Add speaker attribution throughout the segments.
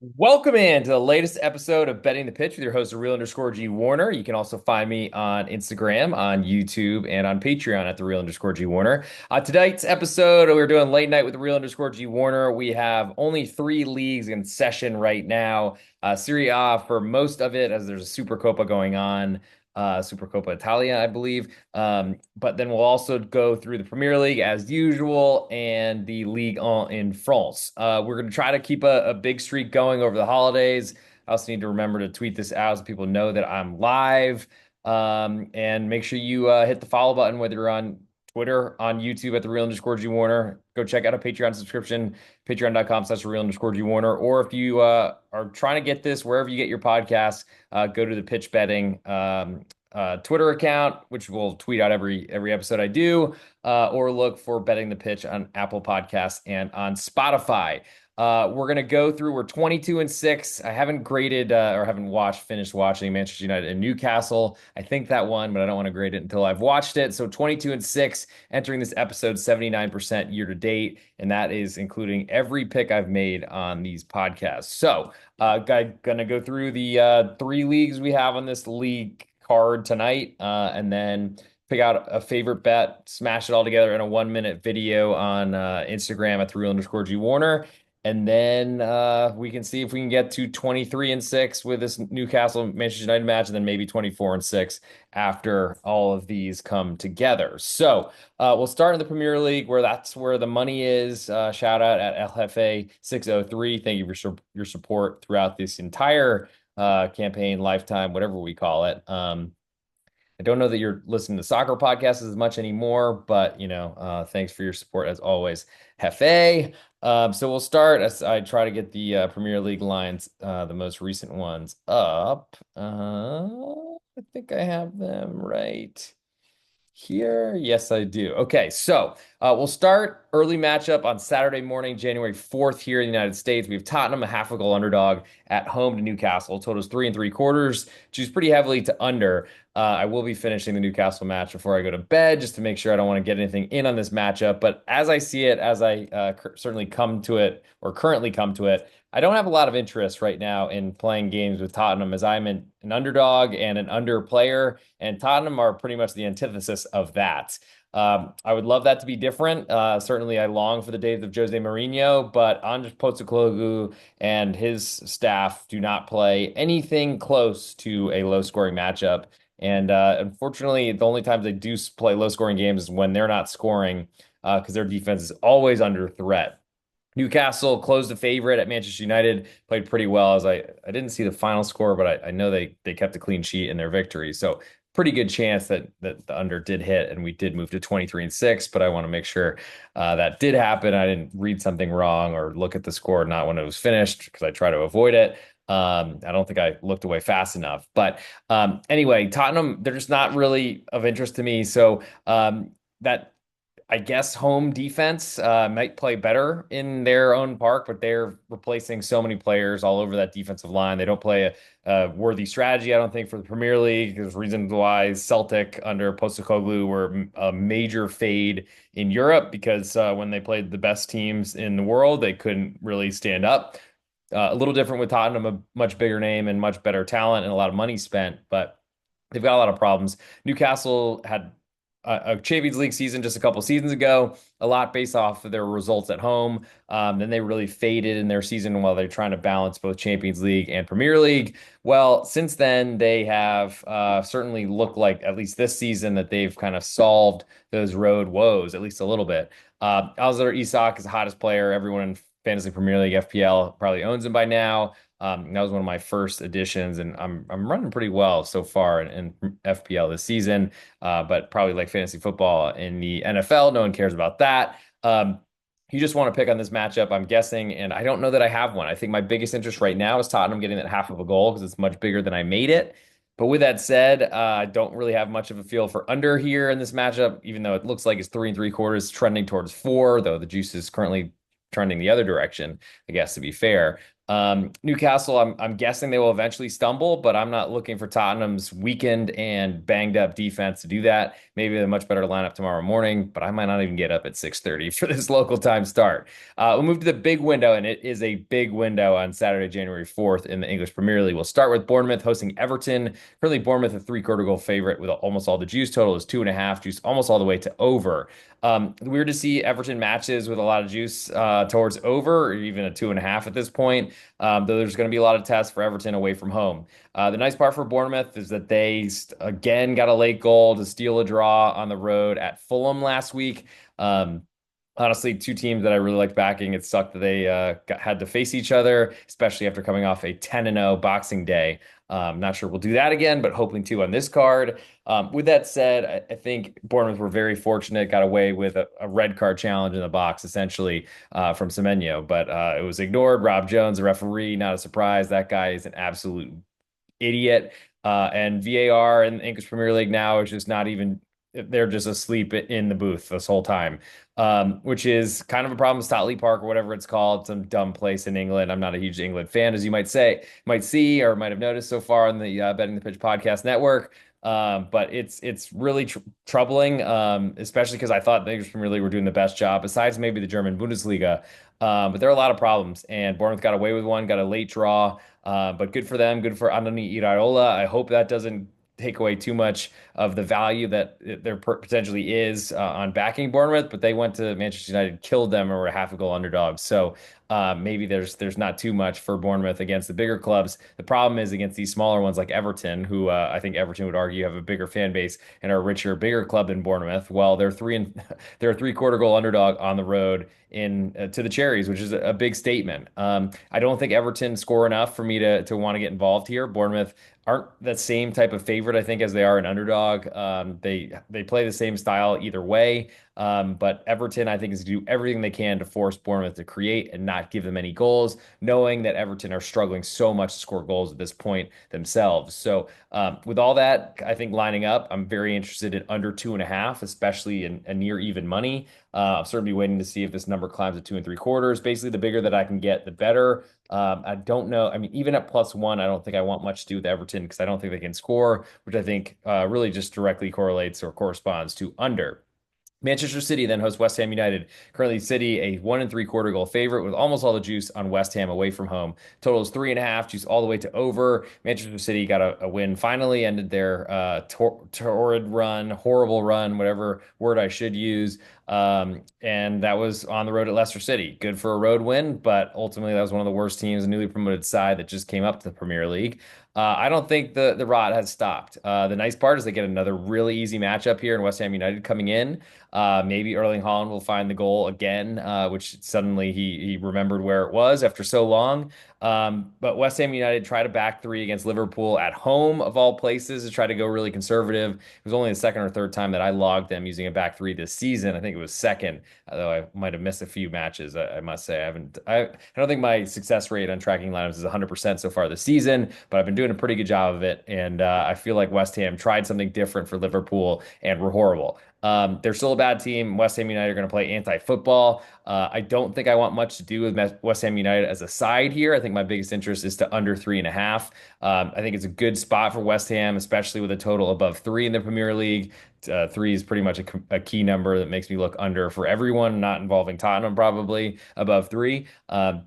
Speaker 1: Welcome in to the latest episode of Betting the Pitch with your host, the real_G Warner. You can also find me on Instagram, on YouTube, and on Patreon at the real_G Warner. Tonight's episode, we're doing late night with the real_G Warner. We have only 3 leagues in session right now. Serie A for most of it, as there's a Supercoppa going on. Supercoppa Italia, I believe. But then we'll also go through the Premier League as usual and the Ligue 1 in France. We're going to try to keep a big streak going over the holidays. I also need to remember to tweet this out so people know that I'm live. And make sure you hit the follow button, whether you're on Twitter, on YouTube at the real_G Warner. Go check out a Patreon subscription, patreon.com/real_G Warner. Or if you are trying to get this wherever you get your podcasts, go to the Pitch Betting Twitter account, which will tweet out every episode I do, or look for Betting the Pitch on Apple Podcasts and on Spotify. We're gonna go through. We're 22-6. I haven't graded or haven't finished watching Manchester United and Newcastle. I think that one, but I don't want to grade it until I've watched it. So 22-6, entering this episode 79% year to date, and that is including every pick I've made on these podcasts. So, gonna go through the 3 leagues we have on this league card tonight, and then pick out a favorite bet, smash it all together in a 1 minute video on Instagram at the real_G Warner. And then we can see if we can get to 23-6 with this Newcastle Manchester United match, and then maybe 24-6 after all of these come together. So we'll start in the Premier League, where that's where the money is. Shout out at LFA 603. Thank you for your support throughout this entire campaign, lifetime, whatever we call it. I don't know that you're listening to soccer podcasts as much anymore, but thanks for your support as always, Hefe. So we'll start as I try to get the Premier League lines, the most recent ones up. I think I have them right here. Yes, I do. Okay, so we'll start early matchup on Saturday morning, January 4th here in the United States. We have Tottenham, a half a goal underdog at home to Newcastle. Totals 3 3/4. Choose pretty heavily to under. I will be finishing the Newcastle match before I go to bed just to make sure I don't want to get anything in on this matchup. But as I see it, as I certainly come to it or currently come to it, I don't have a lot of interest right now in playing games with Tottenham, as I'm an underdog and an under player, and Tottenham are pretty much the antithesis of that. I would love that to be different. Certainly, I long for the days of Jose Mourinho, but Andres Postecoglou and his staff do not play anything close to a low-scoring matchup. And unfortunately, the only times they do play low-scoring games is when they're not scoring, because their defense is always under threat. Newcastle closed the favorite at Manchester United, played pretty well. As I didn't see the final score, but I know they kept a clean sheet in their victory. So pretty good chance that the under did hit, and we did move to 23-6. But I want to make sure that did happen. I didn't read something wrong or look at the score not when it was finished, because I try to avoid it. I don't think I looked away fast enough. But anyway, Tottenham, they're just not really of interest to me. So that, I guess, home defense might play better in their own park, but they're replacing so many players all over that defensive line. They don't play a worthy strategy, I don't think, for the Premier League. There's reasons why Celtic under Postecoglou were a major fade in Europe, because when they played the best teams in the world, they couldn't really stand up. A little different with Tottenham, a much bigger name and much better talent and a lot of money spent, but they've got a lot of problems. Newcastle had a Champions League season just a couple seasons ago, a lot based off of their results at home. Then they really faded in their season while they're trying to balance both Champions League and Premier League. Well, since then, they have certainly looked like, at least this season, that they've kind of solved those road woes, at least a little bit. Alexander Isak is the hottest player. Everyone in Fantasy Premier League FPL probably owns him by now. That was one of my first additions, and I'm running pretty well so far in FPL this season. But probably like fantasy football in the NFL, no one cares about that. You just want to pick on this matchup, I'm guessing, and I don't know that I have one. I think my biggest interest right now is Tottenham getting that half of a goal, because it's much bigger than I made it. But with that said, I don't really have much of a feel for under here in this matchup, even though it looks like it's 3 3/4 trending towards 4, though the juice is currently trending the other direction, I guess, to be fair. Newcastle, I'm guessing they will eventually stumble, but I'm not looking for Tottenham's weakened and banged up defense to do that. maybe a much better lineup tomorrow morning, but I might not even get up at 6:30 for this local time start. We'll move to the big window, and it is a big window on Saturday, January 4th in the English Premier League. We'll start with Bournemouth hosting Everton. Currently, Bournemouth a three-quarter goal favorite with almost all the juice. Total is 2.5, juice almost all the way to over. Weird to see Everton matches with a lot of juice towards over, or even a 2.5 at this point. Though there's going to be a lot of tests for Everton away from home. The nice part for Bournemouth is that they again got a late goal to steal a draw on the road at Fulham last week. Honestly, two teams that I really liked backing. It sucked that they had to face each other, especially after coming off a 10-0 Boxing Day. Not sure we'll do that again, but hoping to on this card. With that said, I think Bournemouth were very fortunate, got away with a red card challenge in the box, essentially, from Semenyo, but it was ignored. Rob Jones, the referee, not a surprise. That guy is an absolute idiot. And VAR in the English Premier League now is just not even, they're just asleep in the booth this whole time, which is kind of a problem. Stotley Park or whatever it's called, some dumb place in England. I'm not a huge England fan, as you might see, or might have noticed so far on the Betting the Pitch podcast network. But it's really troubling, especially because I thought the English Premier League were doing the best job, besides maybe the German Bundesliga. But there are a lot of problems, and Bournemouth got away with one, got a late draw. But good for them, good for Andoni Iraola. I hope that doesn't take away too much of the value that there potentially is on backing Bournemouth. But they went to Manchester United, killed them, and were a half a goal underdogs. So maybe there's not too much for Bournemouth against the bigger clubs. The problem is against these smaller ones like Everton, who I think Everton would argue have a bigger fan base and are a richer, bigger club than Bournemouth. Well, they're a three-quarter goal underdog on the road in to the Cherries, which is a big statement. I don't think Everton score enough for me to want to get involved here. Bournemouth aren't that same type of favorite, I think, as they are an underdog. They play the same style either way. But Everton, I think, is to do everything they can to force Bournemouth to create and not give them any goals, knowing that Everton are struggling so much to score goals at this point themselves. So, with all that, I think lining up, I'm very interested in under 2.5, especially in a near even money. I'll certainly be waiting to see if this number climbs to 2 3/4. Basically, the bigger that I can get, the better. I don't know. I mean, even at +1, I don't think I want much to do with Everton because I don't think they can score, which I think really just directly correlates or corresponds to under. Manchester City then hosts West Ham United. Currently, City a 1 3/4 goal favorite with almost all the juice on West Ham away from home. Total is 3.5, juice all the way to over. Manchester City got a win finally, ended their torrid run, horrible run, whatever word I should use. And that was on the road at Leicester City. Good for a road win, but ultimately that was one of the worst teams, a newly promoted side that just came up to the Premier League. I don't think the rot has stopped. The nice part is they get another really easy matchup here in West Ham United coming in. Maybe Erling Haaland will find the goal again, which suddenly he remembered where it was after so long. But West Ham United tried a back three against Liverpool at home, of all places, to try to go really conservative. It was only the second or third time that I logged them using a back three this season. I think it was second, although I might have missed a few matches. I must say I don't think my success rate on tracking lineups is 100% so far this season, but I've been doing a pretty good job of it. And I feel like West Ham tried something different for Liverpool and were horrible. They're still a bad team. West Ham United are going to play anti-football. I don't think I want much to do with West Ham United as a side here. I think my biggest interest is to under 3.5. I think it's a good spot for West Ham, especially with a total above 3 in the Premier League. 3 is pretty much a key number that makes me look under for everyone, not involving Tottenham, probably above 3. I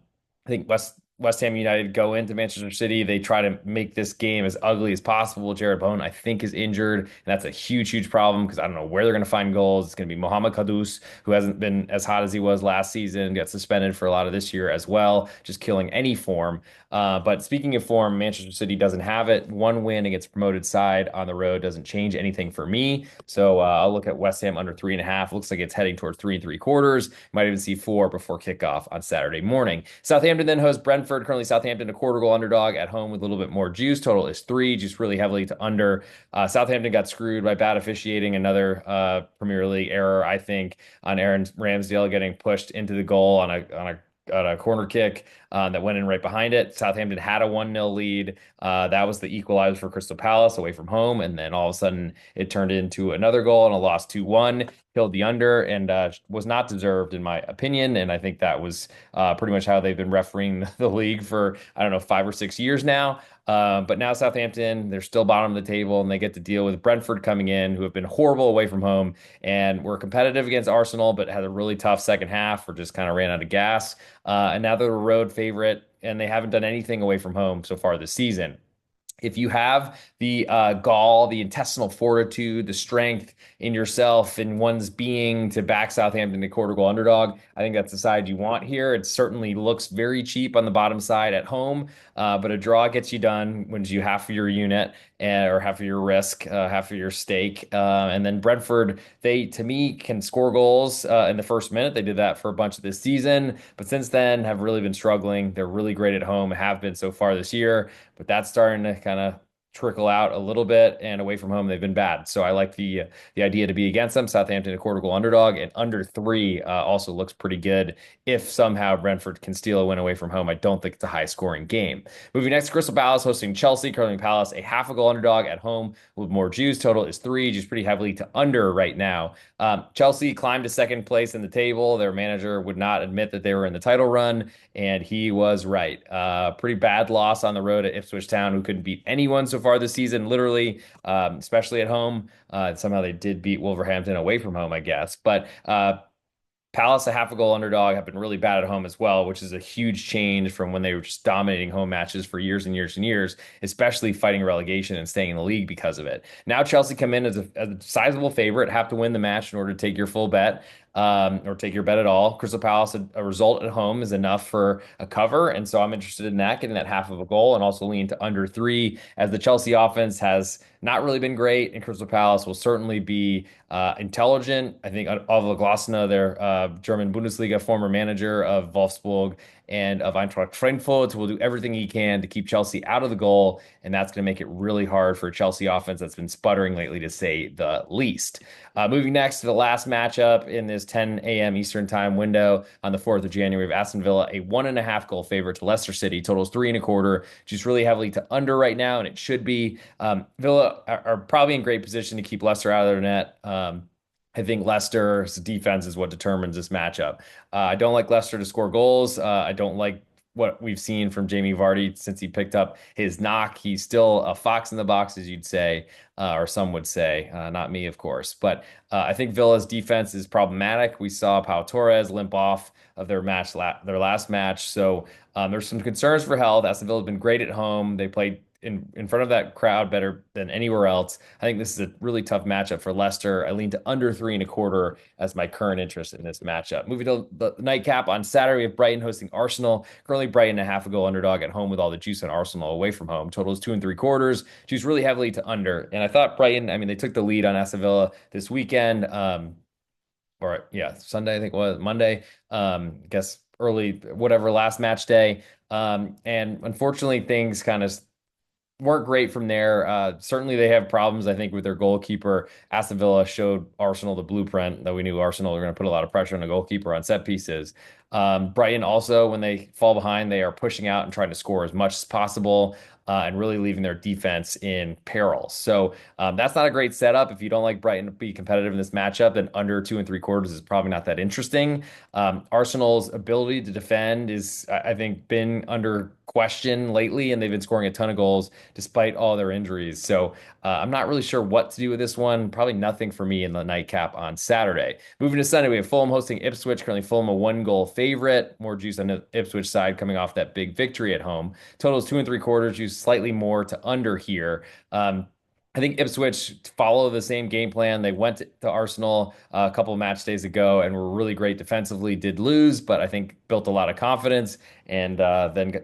Speaker 1: think West Ham United go into Manchester City. They try to make this game as ugly as possible. Jared Bowen, I think, is injured, and that's a huge, huge problem because I don't know where they're going to find goals. It's going to be Mohamed Kudus, who hasn't been as hot as he was last season, got suspended for a lot of this year as well, just killing any form. But speaking of form, Manchester City doesn't have it. One win against promoted side on the road doesn't change anything for me. So I'll look at West Ham under 3.5. Looks like it's heading towards 3 3/4. Might even see 4 before kickoff on Saturday morning. Southampton then hosts Brentford. Currently, Southampton a quarter goal underdog at home with a little bit more juice. Total is 3, juice really heavily to under. Southampton got screwed by bad officiating. Another Premier League error, I think, on Aaron Ramsdale getting pushed into the goal on a corner kick that went in right behind it. Southampton had a 1-0 lead. That was the equalizer for Crystal Palace away from home. And then all of a sudden it turned into another goal and a loss 2-1. killed the under and was not deserved in my opinion. And I think that was pretty much how they've been refereeing the league for, I don't know, 5 or 6 years now. But now Southampton, they're still bottom of the table and they get to deal with Brentford coming in, who have been horrible away from home and were competitive against Arsenal, but had a really tough second half or just kind of ran out of gas. And now they're a road favorite and they haven't done anything away from home so far this season. If you have the gall, the intestinal fortitude, the strength in yourself and one's being to back Southampton to quarter goal underdog, I think that's the side you want here. It certainly looks very cheap on the bottom side at home, but a draw gets you done, wins you half of your unit or half of your risk, half of your stake. And then Brentford, they to me can score goals in the first minute. They did that for a bunch of this season, but since then have really been struggling. They're really great at home, have been so far this year, but that's starting to kind of trickle out a little bit, and away from home they've been bad. So I like the idea to be against them. Southampton a quarter goal underdog and under three also looks pretty good. If somehow Brentford can steal a win away from home, I don't think it's a high scoring game. Moving next, Crystal Palace hosting Chelsea. Curling Palace a half a goal underdog at home with more juice. Total is three, just pretty heavily to under right now. Chelsea climbed to second place in the table. Their manager would not admit that they were in the title run, and he was right. Pretty bad loss on the road at Ipswich Town, who couldn't beat anyone so far this season, literally, especially at home. Somehow they did beat Wolverhampton away from home, I guess. But Palace, a half a goal underdog, have been really bad at home as well, which is a huge change from when they were just dominating home matches for years and years and years, especially fighting relegation and staying in the league because of it. Now Chelsea come in as a sizable favorite, have to win the match in order to take your full bet. Or take your bet at all. Crystal Palace, a result at home is enough for a cover. And so I'm interested in that, getting that half of a goal and also lean to under three as the Chelsea offense has not really been great. And Crystal Palace will certainly be intelligent. I think Oliver Glasner, their German Bundesliga former manager of Wolfsburg and of Eintracht Frankfurt, will do everything he can to keep Chelsea out of the goal. And that's going to make it really hard for a Chelsea offense that's been sputtering lately, to say the least. Moving next to the last matchup in this 10 a.m. Eastern time window on the 4th of January of Aston Villa, a 1.5 goal favorite to Leicester City. Totals 3.25, just really heavily to under right now, and it should be. Villa are probably in great position to keep Leicester out of their net. I think Leicester's defense is what determines this matchup. I don't like Leicester to score goals. I don't like what we've seen from Jamie Vardy since he picked up his knock. He's still a fox in the box, as you'd say, or some would say, not me, of course. But I think Villa's defense is problematic. We saw Pau Torres limp off of their their last match. So there's some concerns for health. Aston Villa has been great at home. They played in front of that crowd better than anywhere else. I think this is a really tough matchup for Leicester. I lean to under 3.25 as my current interest in this matchup. Moving to the nightcap on Saturday, we have Brighton hosting Arsenal. Currently Brighton a half a goal underdog at home with all the juice on Arsenal away from home. Total is 2.75. Juice really heavily to under. And I thought Brighton, I mean, they took the lead on Aston Villa this weekend. Or yeah, Sunday, I think it was Monday. I guess early, whatever, last match day. And unfortunately, things kind of weren't great from there. Certainly, they have problems, I think, with their goalkeeper. Aston Villa showed Arsenal the blueprint that we knew Arsenal were going to put a lot of pressure on the goalkeeper on set pieces. Brighton also, when they fall behind, they are pushing out and trying to score as much as possible. And really leaving their defense in peril. So that's not a great setup. If you don't like Brighton to be competitive in this matchup, then under 2.75 is probably not that interesting. Arsenal's ability to defend is, I think, been under question lately, and they've been scoring a ton of goals despite all their injuries. So I'm not really sure what to do with this one. Probably nothing for me in the nightcap on Saturday. Moving to Sunday, we have Fulham hosting Ipswich. Currently, Fulham a 1 goal favorite. More juice on the Ipswich side coming off that big victory at home. Total is 2.75. Juice slightly more to under here. I think Ipswich follow the same game plan. They went to Arsenal a couple of match days ago and were really great defensively. Did lose, but I think built a lot of confidence and then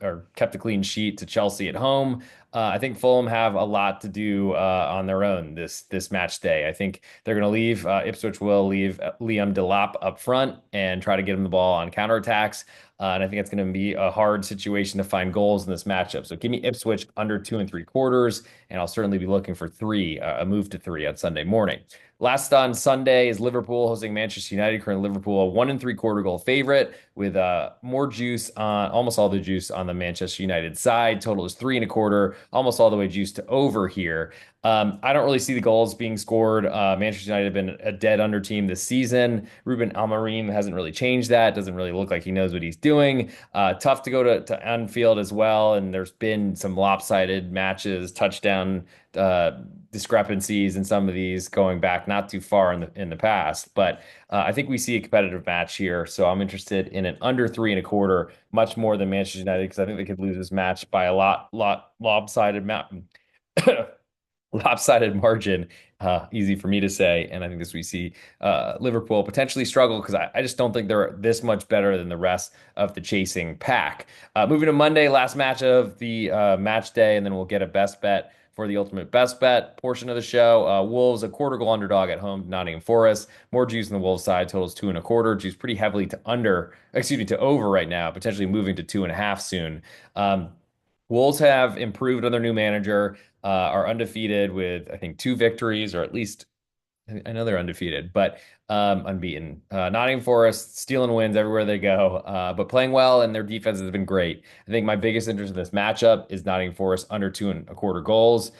Speaker 1: or kept a clean sheet to Chelsea at home. I think Fulham have a lot to do on their own this match day. I think they're going to leave. Ipswich will leave Liam Delap up front and try to get him the ball on counterattacks. And I think it's going to be a hard situation to find goals in this matchup. So give me Ipswich under 2.75, and I'll certainly be looking for three, a move to three on Sunday morning. Last on Sunday is Liverpool hosting Manchester United. Currently, Liverpool a 1 3/4 goal favorite with more juice on almost all the juice on the Manchester United side. Total is 3 1/4, almost all the way juiced to over here. I don't really see the goals being scored. Manchester United have been a dead under team this season. Ruben Amorim hasn't really changed that. Doesn't really look like he knows what he's doing. Tough to go to Anfield as well, and there's been some lopsided matches, touchdown uh, discrepancies in some of these going back not too far in the past. But I think we see a competitive match here, so I'm interested in an under 3 1/4, much more than Manchester United because I think they could lose this match by a lot lopsided lopsided margin. Easy for me to say. And I think this we see Liverpool potentially struggle because I just don't think they're this much better than the rest of the chasing pack. Moving to Monday, last match of the match day, and then we'll get a best bet for the ultimate best bet portion of the show. Wolves, a 1/4 goal underdog at home, Nottingham Forest. More juice on the Wolves side, totals 2 1/4. Juice pretty heavily to under, excuse me, to over right now, potentially moving to 2.5 soon. Um, Wolves have improved on their new manager, are undefeated with, I think, 2 victories, or at least I know they're undefeated, but unbeaten. Nottingham Forest stealing wins everywhere they go, but playing well, and their defense has been great. I think my biggest interest in this matchup is Nottingham Forest under 2 1/4 goals.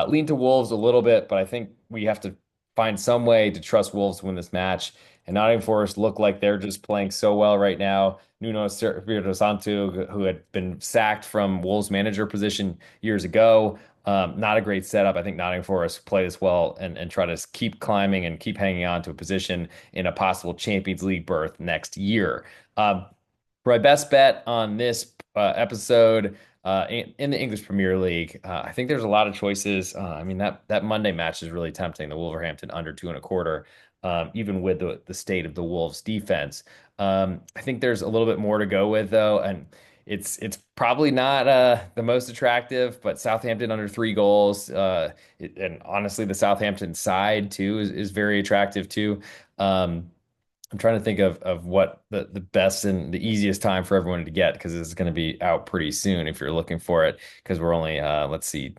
Speaker 1: Lean to Wolves a little bit, but I think we have to find some way to trust Wolves to win this match. And Nottingham Forest look like they're just playing so well right now. Nuno Espirito Santo, who had been sacked from Wolves manager position years ago, not a great setup. I think Nottingham Forest play this well and try to keep climbing and keep hanging on to a position in a possible Champions League berth next year. For my best bet on this episode in the English Premier League, I think there's a lot of choices. I mean, that Monday match is really tempting. The Wolverhampton under 2 1/4, even with the state of the Wolves defense. I think there's a little bit more to go with though, and it's probably not the most attractive, but Southampton under 3 goals, and honestly, the Southampton side too is very attractive too. Um, I'm trying to think of what the best and the easiest time for everyone to get because it's going to be out pretty soon if you're looking for it because we're only let's see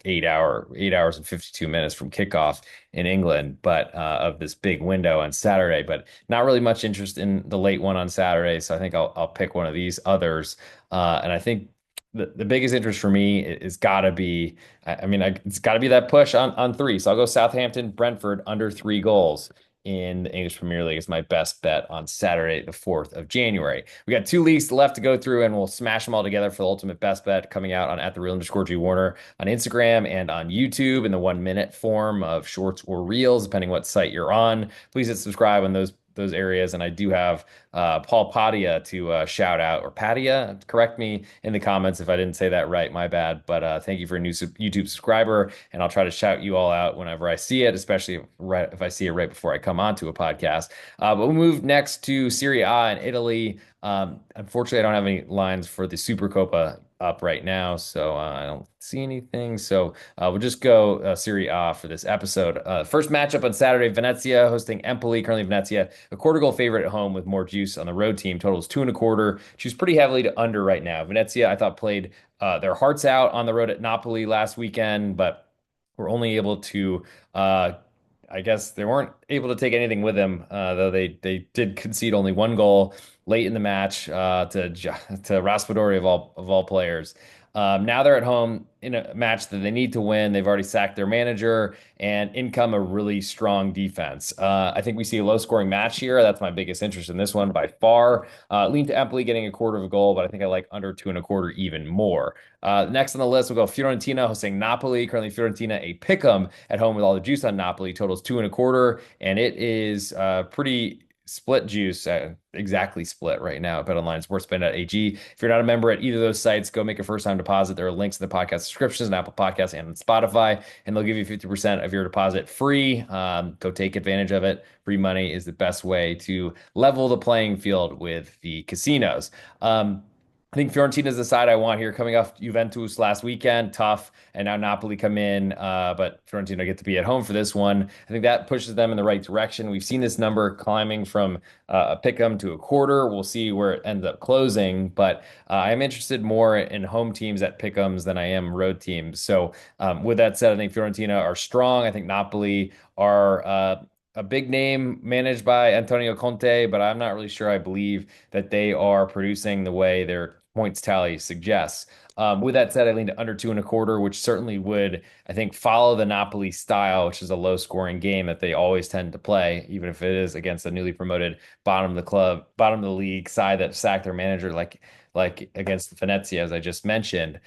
Speaker 1: 8 hours and 52 minutes from kickoff in England, but of this big window on Saturday, but not really much interest in the late one on Saturday. So I think I'll pick one of these others. And I think the biggest interest for me is gotta be, it's gotta be that push on three. So I'll go Southampton, Brentford under 3 goals in the English Premier League is my best bet on Saturday, the 4th of January. We got 2 leagues left to go through, and we'll smash them all together for the ultimate best bet coming out on at the real underscore G Warner on Instagram and on YouTube in the 1 minute form of shorts or reels, depending what site you're on. Please hit subscribe on those areas. And I do have Paul Padia to shout out, or Padia, correct me in the comments if I didn't say that right, my bad. But thank you for a new YouTube subscriber, and I'll try to shout you all out whenever I see it, especially if I see it right before I come onto a podcast. But we'll move next to Serie A in Italy. Unfortunately, I don't have any lines for the Supercoppa up right now, so I don't see anything. So we'll just go Serie A for this episode. First matchup on Saturday, Venezia hosting Empoli. Currently, Venezia a 1/4 goal favorite at home with more juice on the road team. Totals 2 1/4. Choose pretty heavily to under right now. Venezia, I thought, played their hearts out on the road at Napoli last weekend, but were only able to I guess they weren't able to take anything with them, though they did concede only 1 goal late in the match to Raspadori of all players. Now they're at home in a match that they need to win. They've already sacked their manager, and in come a really strong defense. I think we see a low scoring match here. That's my biggest interest in this one by far. Lean to Empoli getting 1/4 of a goal, but I think I like under 2 1/4 even more. Next on the list, we'll go Fiorentina hosting Napoli. Currently, Fiorentina a pick'em at home with all the juice on Napoli. Totals 2 1/4, and it is pretty split juice, exactly split right now at BetOnline Sportsbetting.ag. If you're not a member at either of those sites, go make a first time deposit. There are links in the podcast descriptions on Apple Podcasts and on Spotify, and they'll give you 50% of your deposit free. Go take advantage of it. Free money is the best way to level the playing field with the casinos. I think Fiorentina is the side I want here, coming off Juventus last weekend, tough, and now Napoli come in, but Fiorentina get to be at home for this one. I think that pushes them in the right direction. We've seen this number climbing from a pick'em to a quarter. We'll see where it ends up closing, but I'm interested more in home teams at pick'ems than I am road teams. So with that said, I think Fiorentina are strong. I think Napoli are a big name managed by Antonio Conte, but I'm not really sure I believe that they are producing the way their points tally suggests. With that said, I lean to under 2.25, which certainly would, I think, follow the Napoli style, which is a low scoring game that they always tend to play, even if it is against a newly promoted bottom of the league side that sacked their manager like against Venezia, as I just mentioned.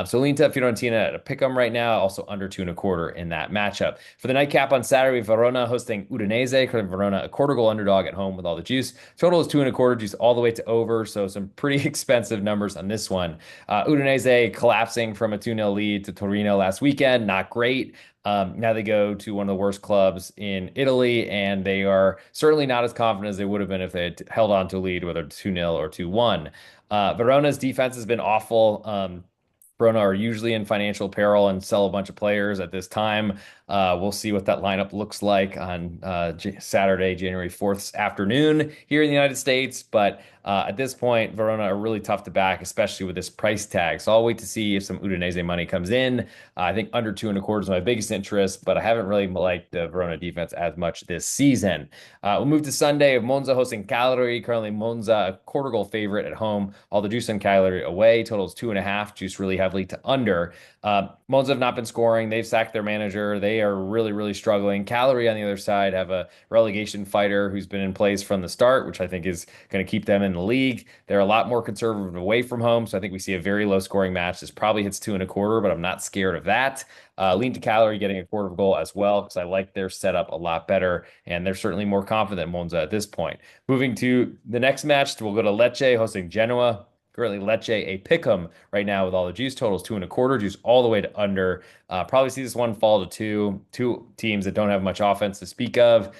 Speaker 1: So lean to Fiorentina at a pick 'em right now, also under 2.25 in that matchup. For the nightcap on Saturday, Verona hosting Udinese. Verona, a quarter goal underdog at home with all the juice. Total is 2.25, juice all the way to over. So some pretty expensive numbers on this one. Udinese collapsing from a 2-0 lead to Torino last weekend. Not great. Now they go to one of the worst clubs in Italy, and they are certainly not as confident as they would have been if they had held on to a lead, whether 2-0 or 2-1. Verona's defense has been awful. Verona are usually in financial peril and sell a bunch of players at this time. We'll see what that lineup looks like on Saturday, January 4th afternoon here in the United States. But at this point, Verona are really tough to back, especially with this price tag. So I'll wait to see if some Udinese money comes in. I think under 2.25 is my biggest interest, but I haven't really liked the Verona defense as much this season. We'll move to Sunday of Monza hosting Cagliari. Currently, Monza, a quarter goal favorite at home. All the juice on Cagliari away. Totals 2.5. Juice really heavily to under. Monza have not been scoring. They've sacked their manager. They are really, really struggling. Cagliari on the other side have a relegation fighter who's been in place from the start, which I think is going to keep them in the league. They're a lot more conservative away from home, so I think we see a very low scoring match. This probably hits 2.25, but I'm not scared of that. Lean to Cagliari getting a quarter of a goal as well because I like their setup a lot better, and they're certainly more confident than Monza at this point. Moving to the next match, we'll go to Lecce hosting Genoa. Currently, Lecce a pick'em right now with all the juice totals 2.25, juice all the way to under. Probably see this one fall to two teams that don't have much offense to speak of,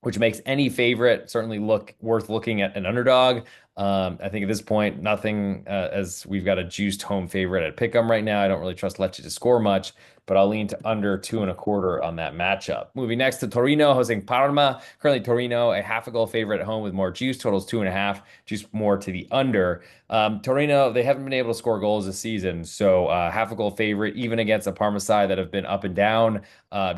Speaker 1: which makes any favorite certainly look worth looking at an underdog. I think at this point, nothing as we've got a juiced home favorite at pick'em right now. I don't really trust Lecce to score much, but I'll lean to under 2.25 on that matchup. Moving next to Torino hosting Parma. Currently, Torino a half a goal favorite at home with more juice totals 2.5, juice more to the under. Torino, they haven't been able to score goals this season, so half a goal favorite, even against a Parma side that have been up and down,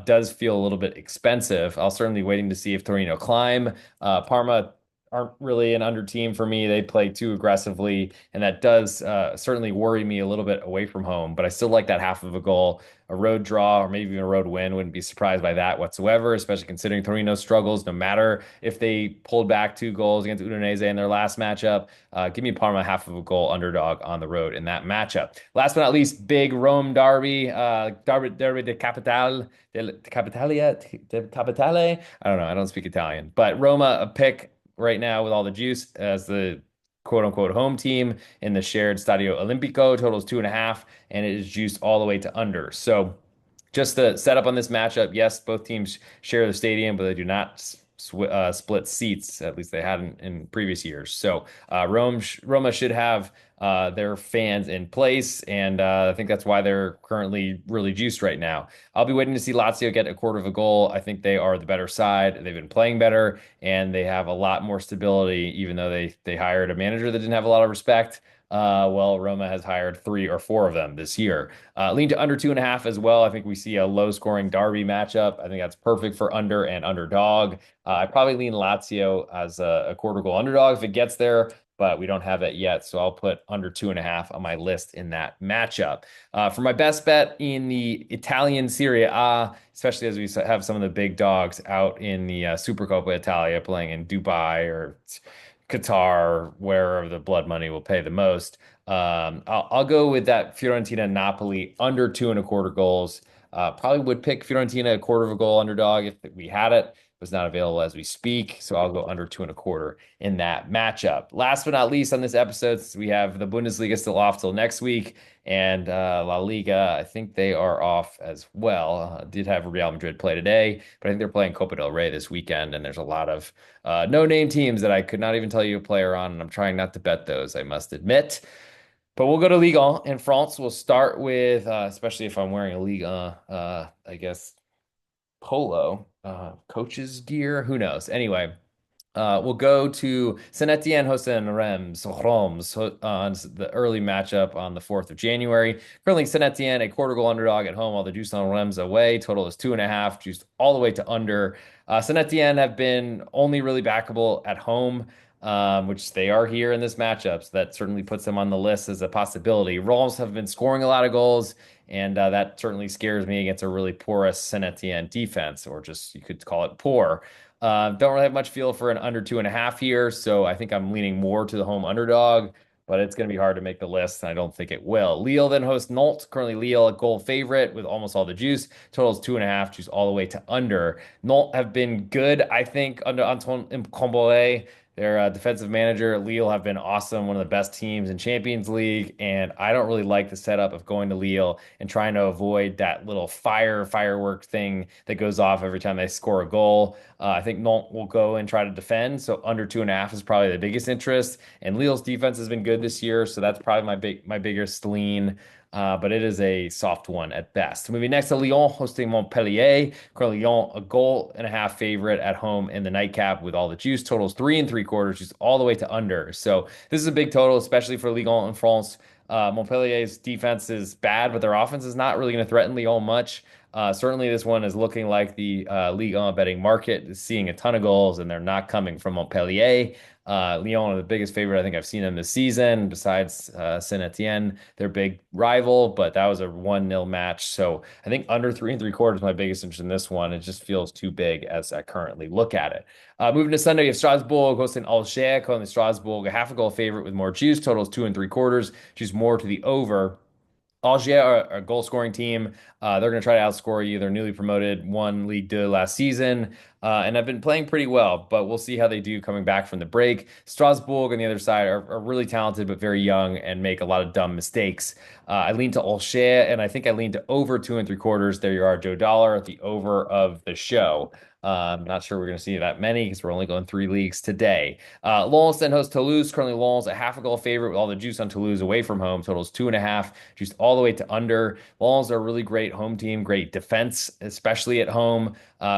Speaker 1: does feel a little bit expensive. I'll certainly waiting to see if Torino climb. Parma aren't really an under team for me. They play too aggressively, and that does certainly worry me a little bit away from home. But I still like that half of a goal. A road draw or maybe even a road win. Wouldn't be surprised by that whatsoever, especially considering Torino's struggles. No matter if they pulled back 2 goals against Udinese in their last matchup, give me Parma half of a goal underdog on the road in that matchup. Last but not least, big Rome derby, derby de Capitale, de Capitale. I don't know. I don't speak Italian, but Roma a pick right now with all the juice as the quote unquote home team in the shared Stadio Olimpico. Totals 2.5, and it is juiced all the way to under. So just the setup on this matchup, yes, both teams share the stadium, but they do not split seats. At least they hadn't in previous years. So Roma should have their fans in place, and I think that's why they're currently really juiced right now. I'll be waiting to see Lazio get a quarter of a goal. I think they are the better side. They've been playing better, and they have a lot more stability, even though they hired a manager that didn't have a lot of respect. Well, Roma has hired 3 or 4 of them this year. Lean to under 2.5 as well. I think we see a low scoring derby matchup. I think that's perfect for under and underdog. I probably lean Lazio as a quarter goal underdog if it gets there, but we don't have that yet. So I'll put under 2.5 on my list in that matchup. For my best bet in the Italian Serie A, especially as we have some of the big dogs out in the Supercoppa Italia playing in Dubai or Qatar, wherever the blood money will pay the most. I'll go with that Fiorentina Napoli under 2.25 goals. Probably would pick Fiorentina a quarter of a goal underdog if we had it. It was not available as we speak, so I'll go under 2.25 in that matchup. Last but not least on this episode, we have the Bundesliga still off till next week, and La Liga, I think they are off as well. Did have Real Madrid play today, but I think they're playing Copa del Rey this weekend, and there's a lot of no-name teams that I could not even tell you a player on, and I'm trying not to bet those, I must admit. But we'll go to Ligue 1 in France. We'll start with, especially if I'm wearing a Ligue 1, I guess, polo, coach's gear, who knows? Anyway, We'll go to Saint-Étienne hosting Reims on the early matchup on the 4th of January. Currently, Saint-Étienne, a quarter goal underdog at home, while the juice on Reims away. Total is 2.5, juiced all the way to under. Saint-Étienne have been only really backable at home, which they are here in this matchup. So that certainly puts them on the list as a possibility. Reims have been scoring a lot of goals, and that certainly scares me against a really porous Saint-Étienne defense, or just you could call it poor. Don't really have much feel for an under 2.5 here, so I think I'm leaning more to the home underdog, but it's going to be hard to make the list, and I don't think it will. Lille then hosts Nantes. Currently, Lille a goal favorite with almost all the juice. Total is 2.5, juice all the way to under. Nantes have been good, I think, under Antoine Comboire. Their defensive manager. Lille have been awesome, one of the best teams in Champions League, and I don't really like the setup of going to Lille and trying to avoid that little firework thing that goes off every time they score a goal. I think Nantes will go and try to defend, so under 2.5 is probably the biggest interest. And Lille's defense has been good this year, so that's probably my biggest lean. But it is a soft one at best. Moving next to Lyon hosting Montpellier. Currently, Lyon a goal and a half favorite at home in the nightcap with all the juice. Totals 3.75, just all the way to under. So this is a big total, especially for Ligue in France. Montpellier's defense is bad, but their offense is not really going to threaten Lyon much. Certainly, this one is looking like the Ligue 1 betting market is seeing a ton of goals, and they're not coming from Montpellier. Lyon are the biggest favorite I think I've seen them this season, besides Saint-Étienne, their big rival, but that was a 1-0 match. So I think under 3.75 is my biggest interest in this one. It just feels too big as I currently look at it. Moving to Sunday, you have Strasbourg hosting Alger, calling the Strasbourg a half a goal favorite with more juice. Totals 2.75, juice more to the over. Alger are a goal scoring team. They're going to try to outscore you. They're newly promoted, won Ligue 2 last season, and have been playing pretty well, but we'll see how they do coming back from the break. Strasbourg on the other side are really talented, but very young and make a lot of dumb mistakes. I lean to Alger, and I think I lean to over 2.75. There you are, Joe Dollar at the over of the show. I'm not sure we're going to see that many because we're only going 3 leagues today. Lens then hosts Toulouse. Currently, Lens a half a goal favorite with all the juice on Toulouse away from home. Totals 2.5, juiced all the way to under. Lens are a really great home team, great defense, especially at home.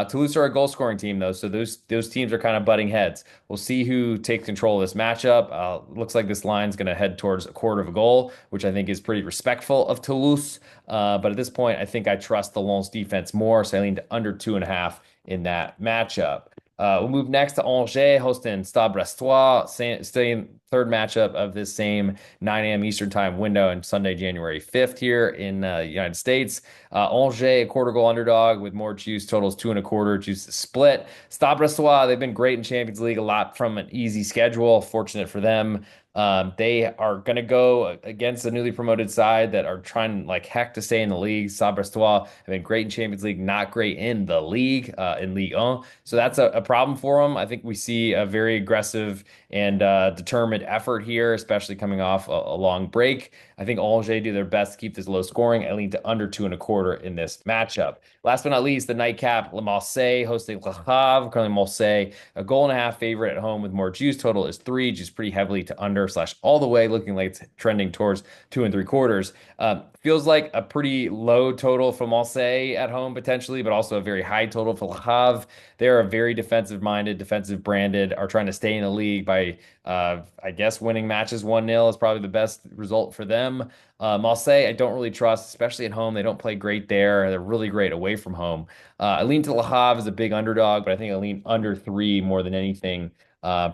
Speaker 1: Toulouse are a goal scoring team though, so those teams are kind of butting heads. We'll see who takes control of this matchup. Looks like this line's going to head towards a quarter of a goal, which I think is pretty respectful of Toulouse. But at this point, I think I trust the Lens defense more, so I lean to under 2.5 in that matchup. We'll move next to Angers hosting Stade Brestois, staying third matchup of this same 9 a.m. Eastern time window on Sunday, January 5th here in the United States. Angers, a quarter goal underdog with more juice, totals 2.25, juice to split. Stade Brestois, they've been great in Champions League, a lot from an easy schedule. Fortunate for them. They are going to go against a newly promoted side that are trying like heck to stay in the league. Stade Brestois have been great in Champions League, not great in the league, in Ligue 1. So that's a problem for them. I think we see a very aggressive and determined effort here, especially coming off a long break. I think Angers do their best to keep this low scoring. I lean to under 2.25 in this matchup. Last but not least, the nightcap, Le Marseille hosting Le Havre. Currently, Marseille, a goal and a half favorite at home with more juice. Total is 3, juice pretty heavily to under / all the way, looking like it's trending towards 2.75. Feels like a pretty low total for Marseille at home potentially, but also a very high total for Le Havre. They're a very defensive minded, defensive branded, are trying to stay in the league by, I guess, winning matches 1-0 is probably the best result for them. Marseille, I don't really trust, especially at home. They don't play great there. They're really great away from home. I lean to Le Havre as a big underdog, but I think I lean under 3 more than anything.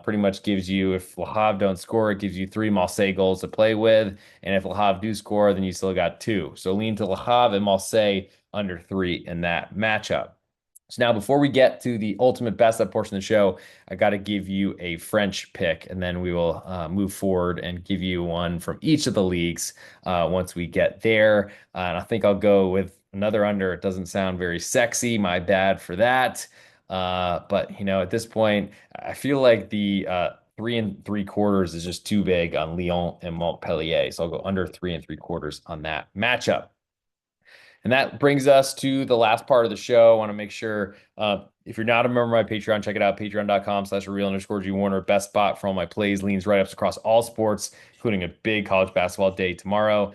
Speaker 1: Pretty much gives you, if Le Havre don't score, it gives you 3 Marseille goals to play with. And if Le Havre do score, then you still got 2. So lean to Le Havre and Marseille under 3 in that matchup. So now, before we get to the ultimate best up portion of the show, I got to give you a French pick, and then we will move forward and give you one from each of the leagues once we get there. And I think I'll go with another under. It doesn't sound very sexy. My bad for that. But at this point, I feel like the 3.75 is just too big on Lyon and Montpellier. So I'll go under 3.75 on that matchup. And that brings us to the last part of the show. I want to make sure, if you're not a member of my Patreon, check it out, patreon.com/real_G Warner. Best spot for all my plays, leans, write-ups across all sports, including a big college basketball day tomorrow.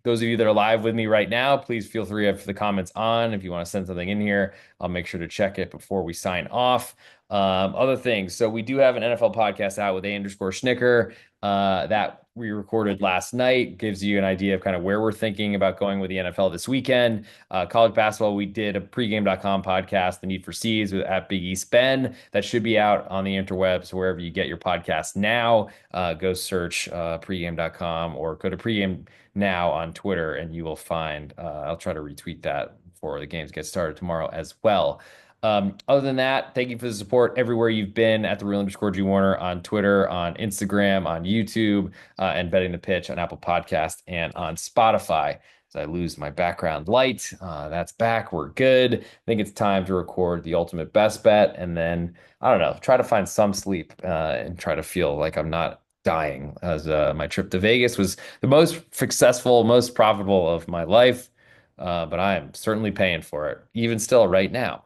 Speaker 1: Those of you that are live with me right now, please feel free to have the comments on. If you want to send something in here, I'll make sure to check it before we sign off. Other things. So we do have an NFL podcast out with A_Schnicker that we recorded last night. Gives you an idea of kind of where we're thinking about going with the NFL this weekend. College basketball, we did a pregame.com podcast, The Need for Seeds with at Big East Ben. That should be out on the interwebs, wherever you get your podcast now. Go search pregame.com or go to pregame now on Twitter and you will find, I'll try to retweet that before the games get started tomorrow as well. Other than that, thank you for the support everywhere you've been at the real_G Warner on Twitter, on Instagram, on YouTube, and Betting the Pitch on Apple Podcast and on Spotify. As I lose my background light, that's back. We're good. I think it's time to record the ultimate best bet, and then I don't know, try to find some sleep and try to feel like I'm not dying. As my trip to Vegas was the most successful, most profitable of my life, but I am certainly paying for it, even still right now.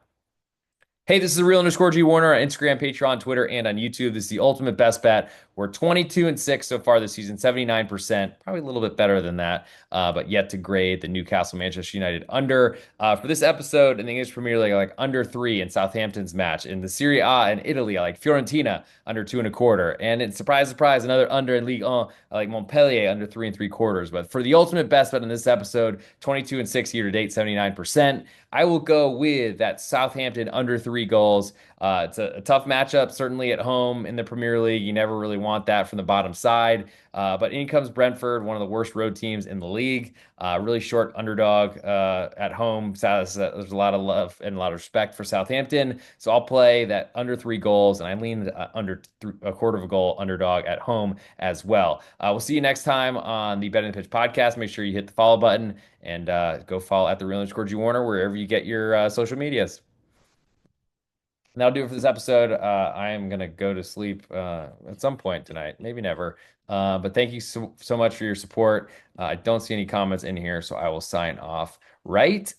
Speaker 1: Hey, this is the real_G Warner on Instagram, Patreon, Twitter, and on YouTube. This is the ultimate best bet. We're 22-6 so far this season, 79%, probably a little bit better than that, but yet to grade the Newcastle Manchester United under. For this episode in the English Premier League, I like under 3 in Southampton's match. In the Serie A in Italy, I like Fiorentina under 2.25. And in surprise, surprise, another under in Ligue 1, I like Montpellier under 3.75. But for the ultimate best bet in this episode, 22-6 year to date, 79%. I will go with that Southampton under 3 goals. It's a tough matchup, certainly at home in the Premier League. You never really want that from the bottom side. But in comes Brentford, one of the worst road teams in the league. Really short underdog at home. There's a lot of love and a lot of respect for Southampton. So I'll play that under 3 goals, and I lean under a quarter of a goal underdog at home as well. We'll see you next time on the Betting the Pitch podcast. Make sure you hit the follow button and go follow at the real_G Warner wherever you get your social medias. And that'll do it for this episode. I am gonna go to sleep at some point tonight, maybe never. But thank you so much for your support. I don't see any comments in here, so I will sign off right